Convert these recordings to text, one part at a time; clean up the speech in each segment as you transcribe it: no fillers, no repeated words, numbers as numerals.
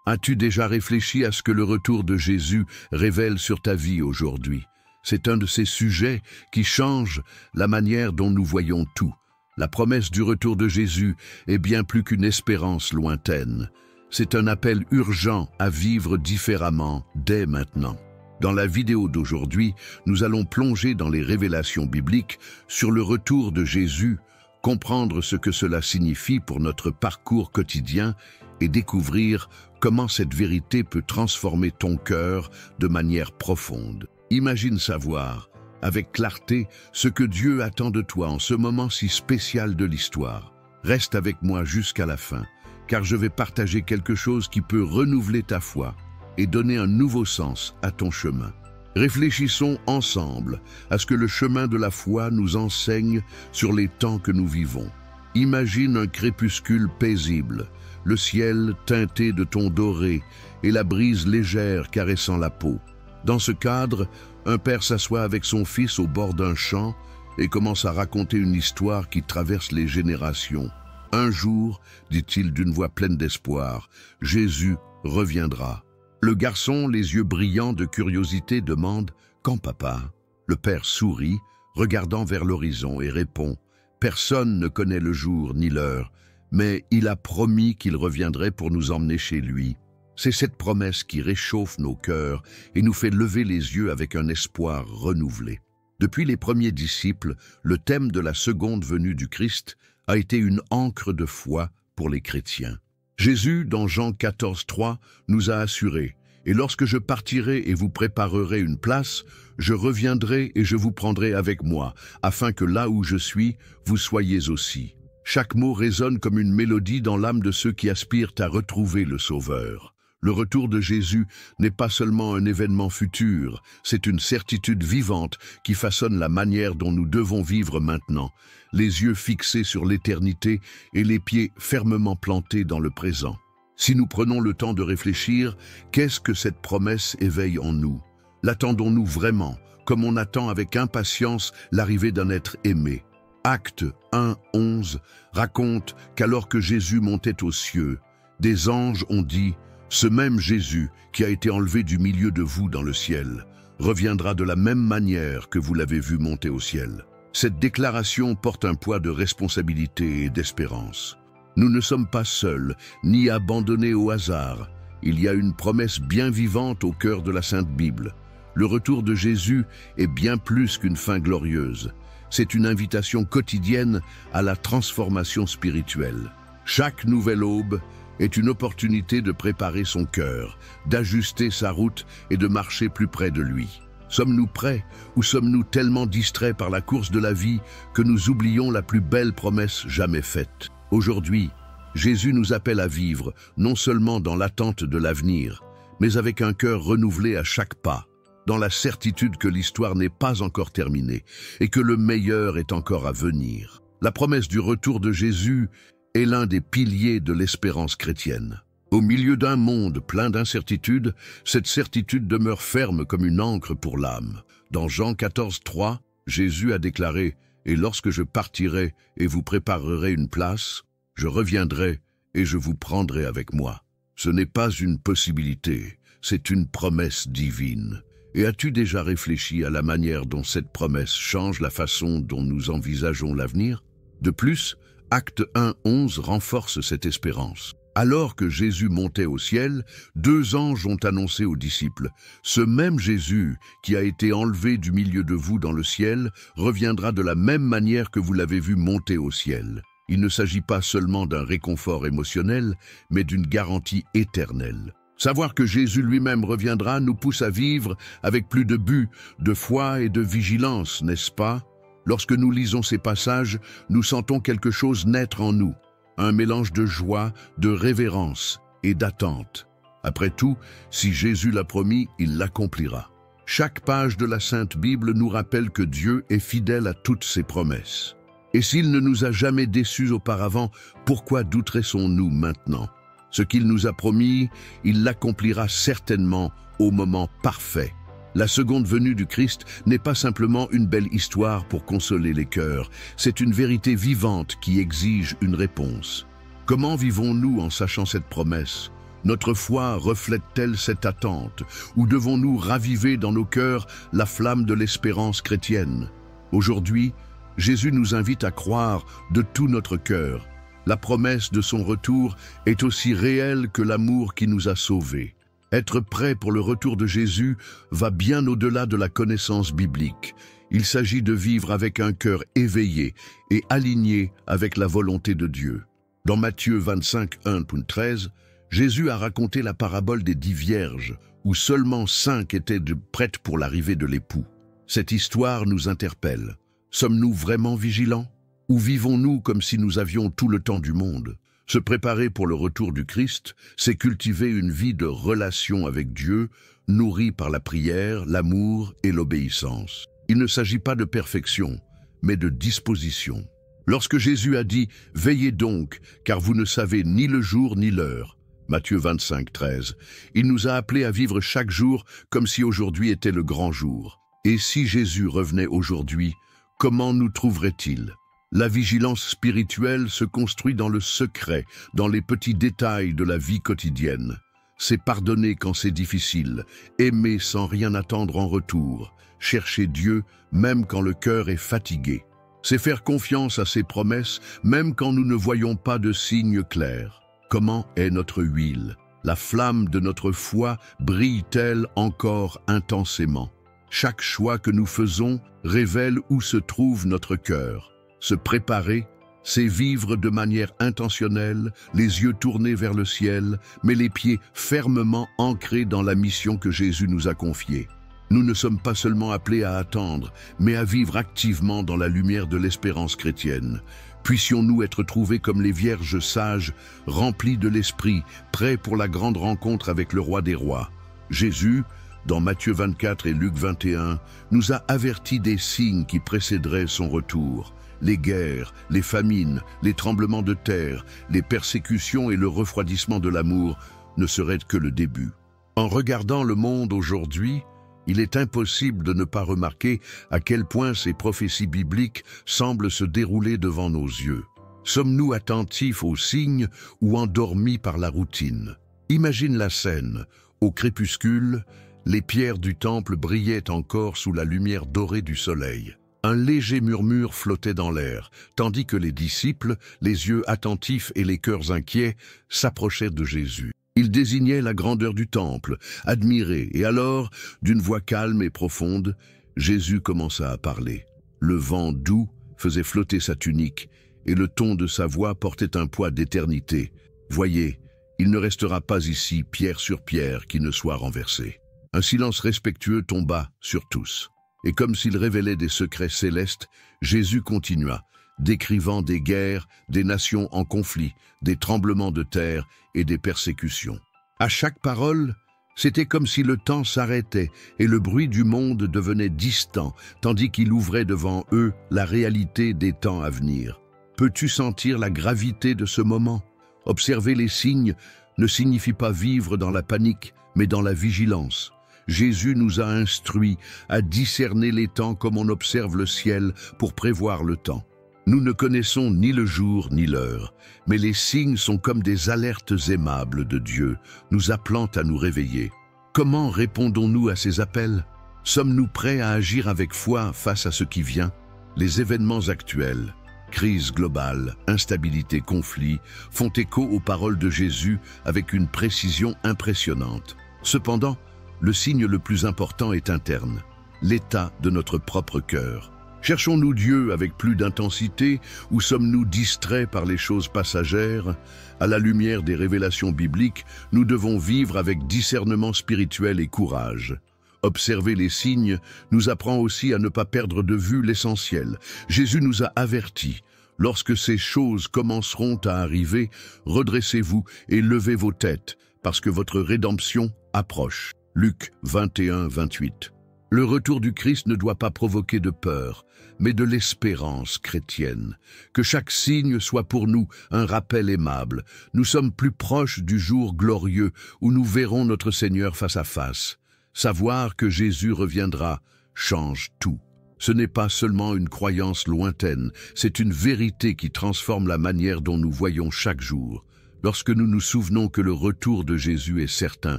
As-tu déjà réfléchi à ce que le retour de Jésus révèle sur ta vie aujourd'hui? C'est un de ces sujets qui changent la manière dont nous voyons tout. La promesse du retour de Jésus est bien plus qu'une espérance lointaine. C'est un appel urgent à vivre différemment dès maintenant. Dans la vidéo d'aujourd'hui, nous allons plonger dans les révélations bibliques sur le retour de Jésus, comprendre ce que cela signifie pour notre parcours quotidien et découvrir comment cette vérité peut transformer ton cœur de manière profonde. Imagine savoir, avec clarté, ce que Dieu attend de toi en ce moment si spécial de l'histoire. Reste avec moi jusqu'à la fin, car je vais partager quelque chose qui peut renouveler ta foi et donner un nouveau sens à ton chemin. Réfléchissons ensemble à ce que le chemin de la foi nous enseigne sur les temps que nous vivons. Imagine un crépuscule paisible, le ciel teinté de tons dorés et la brise légère caressant la peau. Dans ce cadre, un père s'assoit avec son fils au bord d'un champ et commence à raconter une histoire qui traverse les générations. Un jour, dit-il d'une voix pleine d'espoir, Jésus reviendra. Le garçon, les yeux brillants de curiosité, demande « Quand, papa ?» Le père sourit, regardant vers l'horizon, et répond « Personne ne connaît le jour ni l'heure, mais il a promis qu'il reviendrait pour nous emmener chez lui. » C'est cette promesse qui réchauffe nos cœurs et nous fait lever les yeux avec un espoir renouvelé. Depuis les premiers disciples, le thème de la seconde venue du Christ a été une ancre de foi pour les chrétiens. Jésus, dans Jean 14,3, nous a assuré « Et lorsque je partirai et vous préparerai une place, je reviendrai et je vous prendrai avec moi, afin que là où je suis, vous soyez aussi. » Chaque mot résonne comme une mélodie dans l'âme de ceux qui aspirent à retrouver le Sauveur. Le retour de Jésus n'est pas seulement un événement futur, c'est une certitude vivante qui façonne la manière dont nous devons vivre maintenant, les yeux fixés sur l'éternité et les pieds fermement plantés dans le présent. Si nous prenons le temps de réfléchir, qu'est-ce que cette promesse éveille en nous? L'attendons-nous vraiment, comme on attend avec impatience l'arrivée d'un être aimé? Acte 1:11 raconte qu'alors que Jésus montait aux cieux, des anges ont dit « Ce même Jésus qui a été enlevé du milieu de vous dans le ciel reviendra de la même manière que vous l'avez vu monter au ciel. » Cette déclaration porte un poids de responsabilité et d'espérance. Nous ne sommes pas seuls, ni abandonnés au hasard. Il y a une promesse bien vivante au cœur de la Sainte Bible. Le retour de Jésus est bien plus qu'une fin glorieuse. C'est une invitation quotidienne à la transformation spirituelle. Chaque nouvelle aube est une opportunité de préparer son cœur, d'ajuster sa route et de marcher plus près de lui. Sommes-nous prêts ou sommes-nous tellement distraits par la course de la vie que nous oublions la plus belle promesse jamais faite? Aujourd'hui, Jésus nous appelle à vivre non seulement dans l'attente de l'avenir, mais avec un cœur renouvelé à chaque pas, dans la certitude que l'histoire n'est pas encore terminée et que le meilleur est encore à venir. La promesse du retour de Jésus est l'un des piliers de l'espérance chrétienne. Au milieu d'un monde plein d'incertitudes, cette certitude demeure ferme comme une ancre pour l'âme. Dans Jean 14,3, Jésus a déclaré « Et lorsque je partirai et vous préparerai une place, je reviendrai et je vous prendrai avec moi. » Ce n'est pas une possibilité, c'est une promesse divine. Et as-tu déjà réfléchi à la manière dont cette promesse change la façon dont nous envisageons l'avenir? De plus, Acte 1:11 renforce cette espérance. Alors que Jésus montait au ciel, deux anges ont annoncé aux disciples « Ce même Jésus qui a été enlevé du milieu de vous dans le ciel reviendra de la même manière que vous l'avez vu monter au ciel. » Il ne s'agit pas seulement d'un réconfort émotionnel, mais d'une garantie éternelle. Savoir que Jésus lui-même reviendra nous pousse à vivre avec plus de but, de foi et de vigilance, n'est-ce pas? Lorsque nous lisons ces passages, nous sentons quelque chose naître en nous, un mélange de joie, de révérence et d'attente. Après tout, si Jésus l'a promis, il l'accomplira. Chaque page de la Sainte Bible nous rappelle que Dieu est fidèle à toutes ses promesses. Et s'il ne nous a jamais déçus auparavant, pourquoi douterait-on-nous maintenant? Ce qu'il nous a promis, il l'accomplira certainement au moment parfait. La seconde venue du Christ n'est pas simplement une belle histoire pour consoler les cœurs, c'est une vérité vivante qui exige une réponse. Comment vivons-nous en sachant cette promesse? Notre foi reflète-t-elle cette attente, ou devons-nous raviver dans nos cœurs la flamme de l'espérance chrétienne? Aujourd'hui, Jésus nous invite à croire de tout notre cœur. La promesse de son retour est aussi réelle que l'amour qui nous a sauvés. Être prêt pour le retour de Jésus va bien au-delà de la connaissance biblique. Il s'agit de vivre avec un cœur éveillé et aligné avec la volonté de Dieu. Dans Matthieu 25, 1-13, Jésus a raconté la parabole des 10 vierges, où seulement 5 étaient prêtes pour l'arrivée de l'époux. Cette histoire nous interpelle. Sommes-nous vraiment vigilants? Ou vivons-nous comme si nous avions tout le temps du monde? Se préparer pour le retour du Christ, c'est cultiver une vie de relation avec Dieu, nourrie par la prière, l'amour et l'obéissance. Il ne s'agit pas de perfection, mais de disposition. Lorsque Jésus a dit « Veillez donc, car vous ne savez ni le jour ni l'heure », Matthieu 25, 13, il nous a appelés à vivre chaque jour comme si aujourd'hui était le grand jour. Et si Jésus revenait aujourd'hui, comment nous trouverait-il? La vigilance spirituelle se construit dans le secret, dans les petits détails de la vie quotidienne. C'est pardonner quand c'est difficile, aimer sans rien attendre en retour, chercher Dieu même quand le cœur est fatigué. C'est faire confiance à ses promesses même quand nous ne voyons pas de signes clairs. Comment est notre huile? La flamme de notre foi brille-t-elle encore intensément? Chaque choix que nous faisons révèle où se trouve notre cœur. Se préparer, c'est vivre de manière intentionnelle, les yeux tournés vers le ciel, mais les pieds fermement ancrés dans la mission que Jésus nous a confiée. Nous ne sommes pas seulement appelés à attendre, mais à vivre activement dans la lumière de l'espérance chrétienne. Puissions-nous être trouvés comme les vierges sages, remplis de l'esprit, prêts pour la grande rencontre avec le roi des rois. Jésus, dans Matthieu 24 et Luc 21, nous a avertis des signes qui précéderaient son retour. Les guerres, les famines, les tremblements de terre, les persécutions et le refroidissement de l'amour ne seraient que le début. En regardant le monde aujourd'hui, il est impossible de ne pas remarquer à quel point ces prophéties bibliques semblent se dérouler devant nos yeux. Sommes-nous attentifs aux signes ou endormis par la routine? Imagine la scène. Au crépuscule, les pierres du temple brillaient encore sous la lumière dorée du soleil. Un léger murmure flottait dans l'air, tandis que les disciples, les yeux attentifs et les cœurs inquiets, s'approchaient de Jésus. Il désignait la grandeur du temple, admiré, et alors, d'une voix calme et profonde, Jésus commença à parler. Le vent doux faisait flotter sa tunique, et le ton de sa voix portait un poids d'éternité. Voyez, il ne restera pas ici pierre sur pierre qui ne soit renversée. Un silence respectueux tomba sur tous. Et comme s'il révélait des secrets célestes, Jésus continua, décrivant des guerres, des nations en conflit, des tremblements de terre et des persécutions. À chaque parole, c'était comme si le temps s'arrêtait et le bruit du monde devenait distant, tandis qu'il ouvrait devant eux la réalité des temps à venir. Peux-tu sentir la gravité de ce moment? Observer les signes ne signifie pas vivre dans la panique, mais dans la vigilance. Jésus nous a instruits à discerner les temps comme on observe le ciel pour prévoir le temps. Nous ne connaissons ni le jour ni l'heure, mais les signes sont comme des alertes aimables de Dieu, nous appelant à nous réveiller. Comment répondons-nous à ces appels? Sommes-nous prêts à agir avec foi face à ce qui vient? Les événements actuels, crise globale, instabilité, conflit, font écho aux paroles de Jésus avec une précision impressionnante. Cependant, le signe le plus important est interne, l'état de notre propre cœur. Cherchons-nous Dieu avec plus d'intensité ou sommes-nous distraits par les choses passagères? À la lumière des révélations bibliques, nous devons vivre avec discernement spirituel et courage. Observer les signes nous apprend aussi à ne pas perdre de vue l'essentiel. Jésus nous a avertis. Lorsque ces choses commenceront à arriver, redressez-vous et levez vos têtes, parce que votre rédemption approche. Luc 21, 28. Le retour du Christ ne doit pas provoquer de peur, mais de l'espérance chrétienne. Que chaque signe soit pour nous un rappel aimable. Nous sommes plus proches du jour glorieux où nous verrons notre Seigneur face à face. Savoir que Jésus reviendra change tout. Ce n'est pas seulement une croyance lointaine, c'est une vérité qui transforme la manière dont nous voyons chaque jour. Lorsque nous nous souvenons que le retour de Jésus est certain,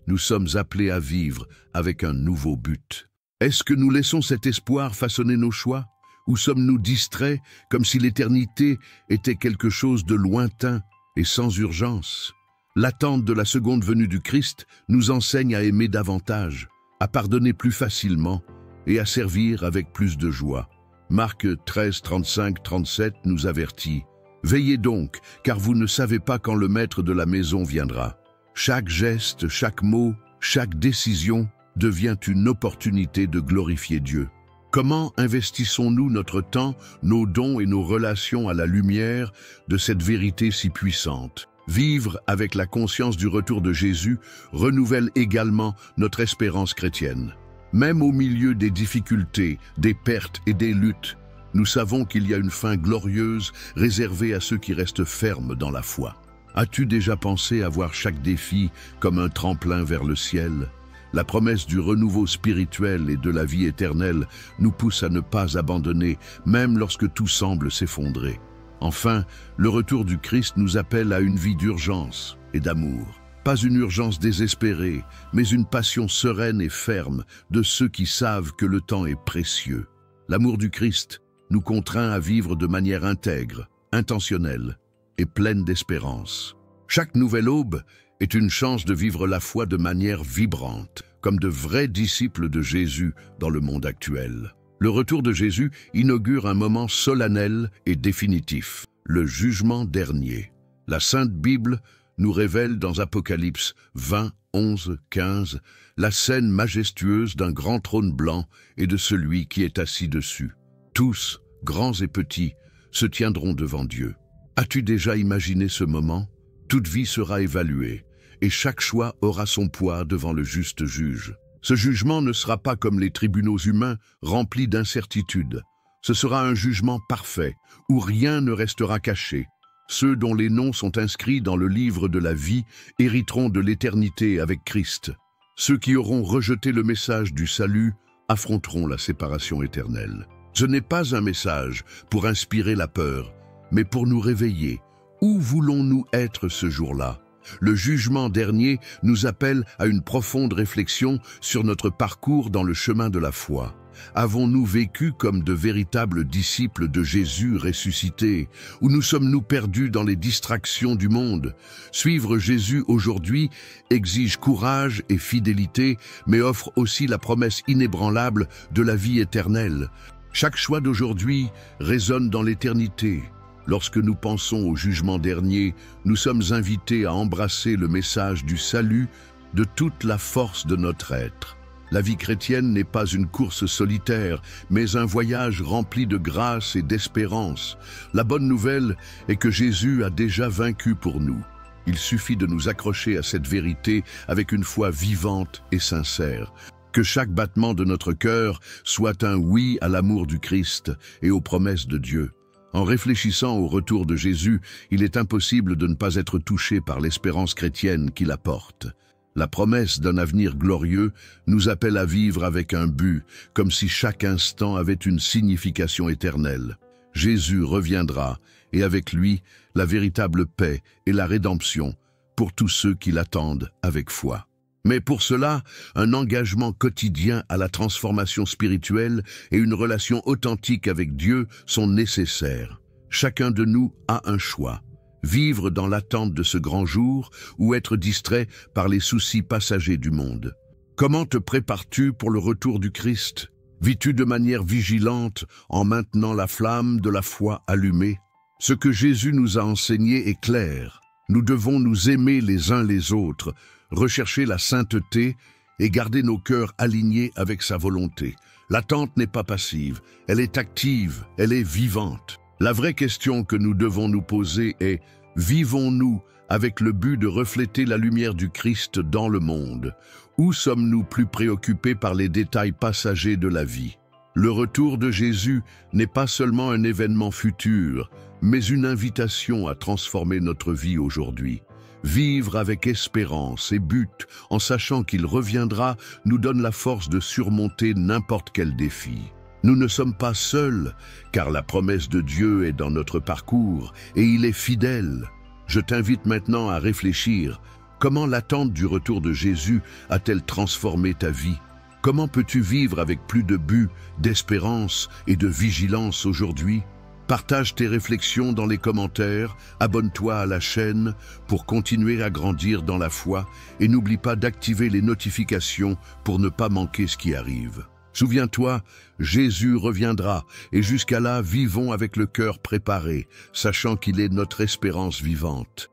nous sommes appelés à vivre avec un nouveau but. Est-ce que nous laissons cet espoir façonner nos choix? Ou sommes-nous distraits comme si l'éternité était quelque chose de lointain et sans urgence? L'attente de la seconde venue du Christ nous enseigne à aimer davantage, à pardonner plus facilement et à servir avec plus de joie. Marc 13, 35-37 nous avertit « Veillez donc, car vous ne savez pas quand le maître de la maison viendra. Chaque geste, chaque mot, chaque décision devient une opportunité de glorifier Dieu. » Comment investissons-nous notre temps, nos dons et nos relations à la lumière de cette vérité si puissante? Vivre avec la conscience du retour de Jésus renouvelle également notre espérance chrétienne. Même au milieu des difficultés, des pertes et des luttes, nous savons qu'il y a une fin glorieuse réservée à ceux qui restent fermes dans la foi. As-tu déjà pensé à voir chaque défi comme un tremplin vers le ciel? La promesse du renouveau spirituel et de la vie éternelle nous pousse à ne pas abandonner, même lorsque tout semble s'effondrer. Enfin, le retour du Christ nous appelle à une vie d'urgence et d'amour. Pas une urgence désespérée, mais une passion sereine et ferme de ceux qui savent que le temps est précieux. L'amour du Christ nous contraint à vivre de manière intègre, intentionnelle et pleine d'espérance. Chaque nouvelle aube est une chance de vivre la foi de manière vibrante, comme de vrais disciples de Jésus dans le monde actuel. Le retour de Jésus inaugure un moment solennel et définitif, le jugement dernier. La Sainte Bible nous révèle dans Apocalypse 20, 11, 15, la scène majestueuse d'un grand trône blanc et de celui qui est assis dessus. Tous, grands et petits, se tiendront devant Dieu. As-tu déjà imaginé ce moment? Toute vie sera évaluée, et chaque choix aura son poids devant le juste juge. Ce jugement ne sera pas comme les tribunaux humains remplis d'incertitudes. Ce sera un jugement parfait, où rien ne restera caché. Ceux dont les noms sont inscrits dans le livre de la vie hériteront de l'éternité avec Christ. Ceux qui auront rejeté le message du salut affronteront la séparation éternelle. Ce n'est pas un message pour inspirer la peur, mais pour nous réveiller. Où voulons-nous être ce jour-là? Le jugement dernier nous appelle à une profonde réflexion sur notre parcours dans le chemin de la foi. Avons-nous vécu comme de véritables disciples de Jésus ressuscité, ou nous sommes-nous perdus dans les distractions du monde? Suivre Jésus aujourd'hui exige courage et fidélité, mais offre aussi la promesse inébranlable de la vie éternelle. Chaque choix d'aujourd'hui résonne dans l'éternité. Lorsque nous pensons au jugement dernier, nous sommes invités à embrasser le message du salut de toute la force de notre être. La vie chrétienne n'est pas une course solitaire, mais un voyage rempli de grâce et d'espérance. La bonne nouvelle est que Jésus a déjà vaincu pour nous. Il suffit de nous accrocher à cette vérité avec une foi vivante et sincère. Que chaque battement de notre cœur soit un oui à l'amour du Christ et aux promesses de Dieu. En réfléchissant au retour de Jésus, il est impossible de ne pas être touché par l'espérance chrétienne qu'il apporte. La promesse d'un avenir glorieux nous appelle à vivre avec un but, comme si chaque instant avait une signification éternelle. Jésus reviendra, et avec lui, la véritable paix et la rédemption pour tous ceux qui l'attendent avec foi. Mais pour cela, un engagement quotidien à la transformation spirituelle et une relation authentique avec Dieu sont nécessaires. Chacun de nous a un choix. Vivre dans l'attente de ce grand jour ou être distrait par les soucis passagers du monde. Comment te prépares-tu pour le retour du Christ? Vis-tu de manière vigilante en maintenant la flamme de la foi allumée? Ce que Jésus nous a enseigné est clair. Nous devons nous aimer les uns les autres, rechercher la sainteté et garder nos cœurs alignés avec sa volonté. L'attente n'est pas passive, elle est active, elle est vivante. La vraie question que nous devons nous poser est « Vivons-nous avec le but de refléter la lumière du Christ dans le monde? Ou sommes-nous plus préoccupés par les détails passagers de la vie ?» Le retour de Jésus n'est pas seulement un événement futur, mais une invitation à transformer notre vie aujourd'hui. Vivre avec espérance et but, en sachant qu'il reviendra, nous donne la force de surmonter n'importe quel défi. Nous ne sommes pas seuls, car la promesse de Dieu est dans notre parcours, et il est fidèle. Je t'invite maintenant à réfléchir. Comment l'attente du retour de Jésus a-t-elle transformé ta vie? Comment peux-tu vivre avec plus de but, d'espérance et de vigilance aujourd'hui? Partage tes réflexions dans les commentaires, abonne-toi à la chaîne pour continuer à grandir dans la foi et n'oublie pas d'activer les notifications pour ne pas manquer ce qui arrive. Souviens-toi, Jésus reviendra et jusqu'à là, vivons avec le cœur préparé, sachant qu'il est notre espérance vivante.